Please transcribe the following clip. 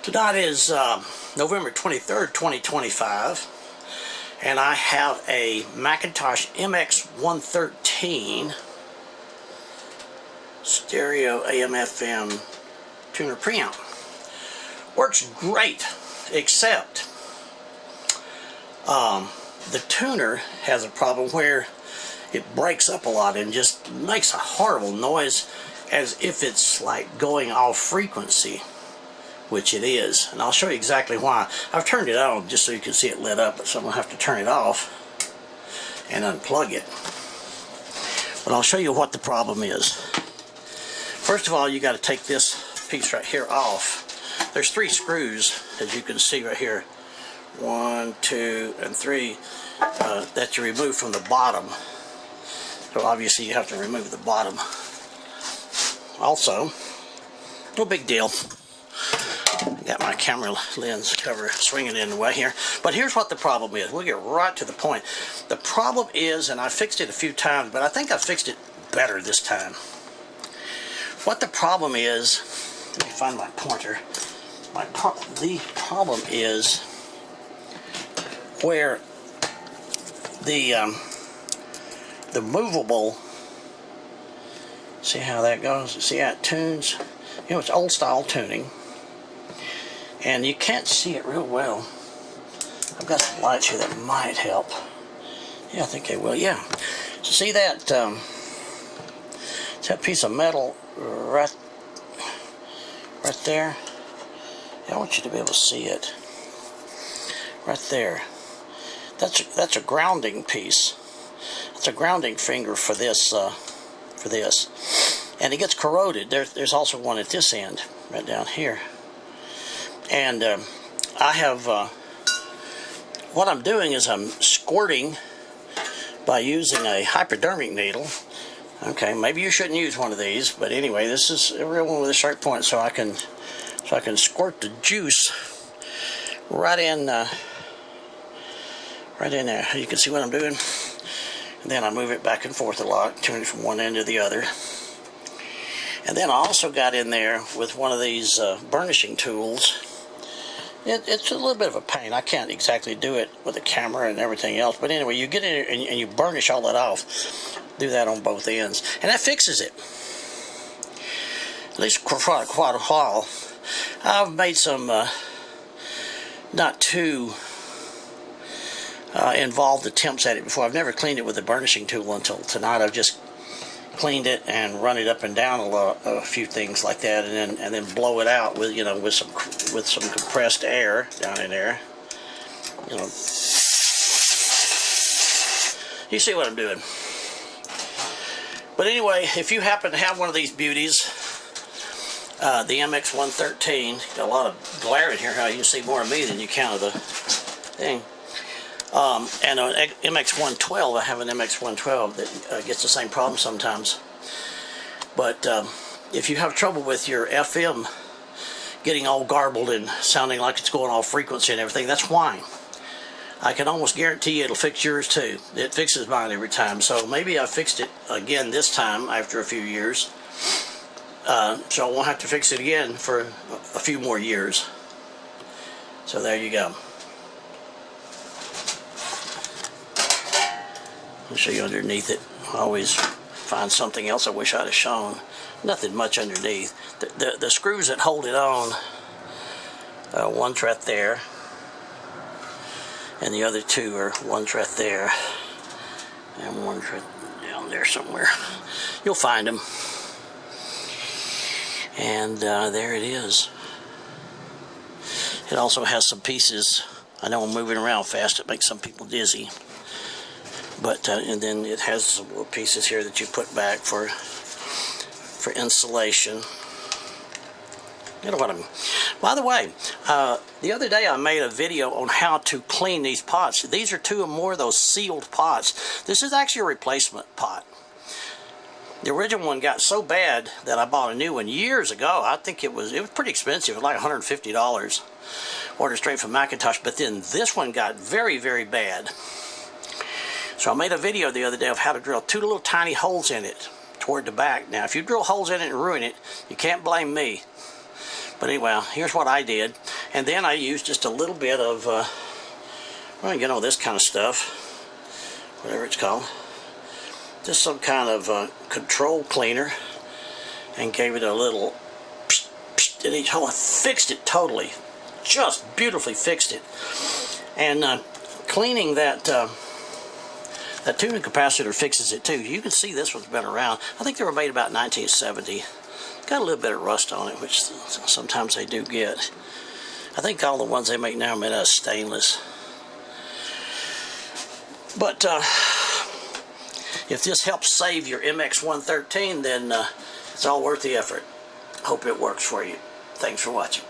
Tonight is November 23rd, 2025, and I have a McIntosh MX-113 stereo AM/FM tuner preamp. Works great, except the tuner has a problem where it breaks up a lot and just makes a horrible noise as if it's like going off frequency, which it is. And I'll show you exactly why. I've turned it on just so you can see it lit up, so I'm going to have to turn it off and unplug it. But I'll show you what the problem is. First of all, you got to take this piece right here off. There's 3 screws, as you can see right here. 1, 2, and 3 that you remove from the bottom. So obviously you have to remove the bottom. Also, no big deal. Got my camera lens cover swinging in the way here. But here's what the problem is. We'll get right to the point. The problem is, and I fixed it a few times, but I think I fixed it better this time. What the problem is, let me find my pointer. The problem is where the movable, see how that goes? See how it tunes? You know, it's old style tuning. And you can't see it real well. I've got some lights here that might help. Yeah, I think they will. Yeah. So see that? It's that piece of metal right there. Yeah, I want you to be able to see it. Right there. That's a grounding piece. It's a grounding finger for this. And it gets corroded. There's also one at this end, right down here. And I have, what I'm doing is I'm squirting by using a hypodermic needle. Okay, maybe you shouldn't use one of these, but anyway, this is a real one with a sharp point, so I can squirt the juice right in there. You can see what I'm doing. And then I move it back and forth a lot, turn it from one end to the other. And then I also got in there with one of these burnishing tools. It's a little bit of a pain. I can't exactly do it with a camera and everything else. But anyway, you get in there and you burnish all that off. Do that on both ends. And that fixes it. At least for quite a while. I've made some not too involved attempts at it before. I've never cleaned it with a burnishing tool until tonight. I've just cleaned it and run it up and down a few things like that, and then blow it out with with some compressed air down in there. You see what I'm doing. But anyway, if you happen to have one of these beauties, the MX-113, got a lot of glare in here. How you can see more of me than you can of the thing. And an MX-112, I have an MX-112 that gets the same problem sometimes. But if you have trouble with your FM getting all garbled and sounding like it's going off frequency and everything, that's why. I can almost guarantee you it'll fix yours too. It fixes mine every time. So maybe I fixed it again this time after a few years. So I won't have to fix it again for a few more years. So there you go. I'll show you underneath it. I always find something else I wish I'd have shown. Nothing much underneath. The screws that hold it on, one's right there, and the other 2 are one's right there, and one's right down there somewhere. You'll find them. And there it is. It also has some pieces. I know I'm moving around fast. It makes some people dizzy. But and then it has some little pieces here that you put back for insulation. You know what I mean. By the way, the other day I made a video on how to clean these pots. These are 2 or more of those sealed pots. This is actually a replacement pot. The original one got so bad that I bought a new one years ago. I think it was pretty expensive. It was like $150. Ordered straight from McIntosh. But then this one got very, very bad. So I made a video the other day of how to drill 2 little tiny holes in it toward the back. Now, if you drill holes in it and ruin it, you can't blame me. But anyway, here's what I did. And then I used just a little bit of, well, you know, this kind of stuff, whatever it's called. Just some kind of control cleaner, and gave it a little psh, psh, in each hole. I fixed it totally. Just beautifully fixed it. And cleaning that that tuning capacitor fixes it too. You can see this one's been around. I think they were made about 1970. Got a little bit of rust on it, which sometimes they do get. I think all the ones they make now are made out of stainless. But if this helps save your MX-113, then it's all worth the effort. Hope it works for you. Thanks for watching.